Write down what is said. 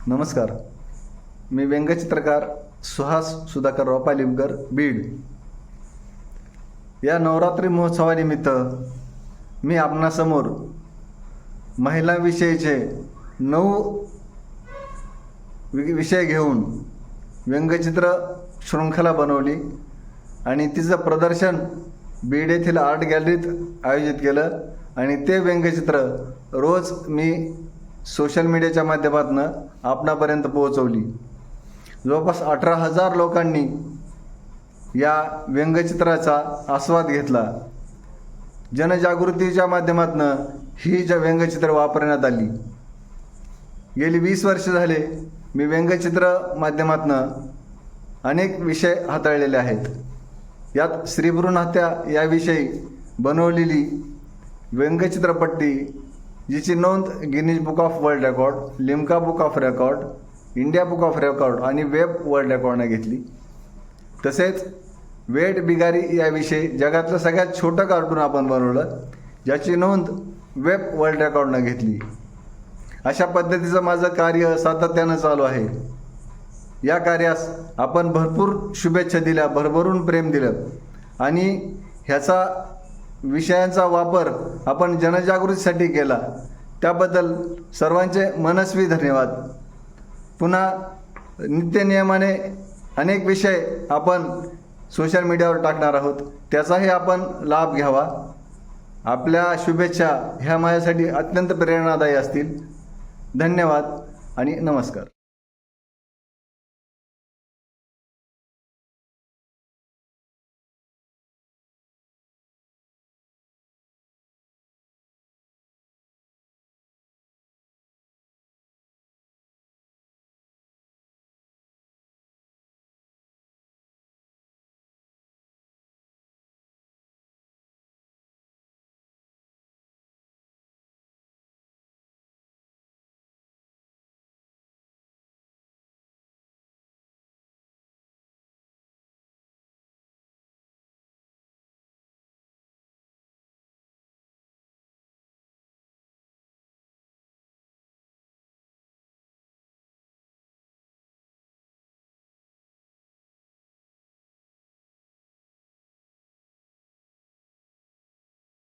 नमस्कार. मी व्यंगचित्रकार सुहास सुधाकरराव पालिमकर, बीड. या नवरात्री महोत्सवानिमित्त मी आपणासमोर महिलांविषयीचे 9 विषय घेऊन व्यंगचित्र शृंखला बनवली आणि तिचं प्रदर्शन बीड येथील आर्ट गॅलरीत आयोजित केलं आणि ते व्यंगचित्र रोज मी सोशल मीडियाच्या माध्यमातून आपणापर्यंत पोहोचवली. जवळपास 18,000 लोकांनी या व्यंगचित्राचा आस्वाद घेतला. जनजागृतीच्या माध्यमातून ही व्यंगचित्र वापरण्यात आली. गेली 20 वर्ष झाले मी व्यंगचित्र माध्यमातून अनेक विषय हाताळलेले आहेत. यात स्त्रीभ्रूण हत्या याविषयी बनवलेली व्यंगचित्रपट्टी, जिची नोंद Guinness book of world record, Limca book of record, India book of record आणि वेब वर्ल्ड रेकॉर्डने घेतली. तसेच वेट बिगारी याविषयी जगातलं सगळ्यात छोटं कार्टून आपण बनवलं, ज्याची नोंद वेब वर्ल्ड रेकॉर्डने घेतली. अशा पद्धतीचं माझं कार्य सातत्यानं चालू आहे. या कार्यास आपण भरपूर शुभेच्छा दिल्या, भरभरून प्रेम दिलं आणि ह्याचा विषयांचा वापर आपण जनजागृतीसाठी केला. त्याबद्दल सर्वांचे मनस्वी धन्यवाद. पुन्हा नित्यनियमाने अनेक विषय आपण सोशल मीडियावर टाकणार आहोत, त्याचाही आपण लाभ घ्यावा. आपल्या शुभेच्छा ह्या माझ्यासाठी अत्यंत प्रेरणादायी असतील. धन्यवाद आणि नमस्कार.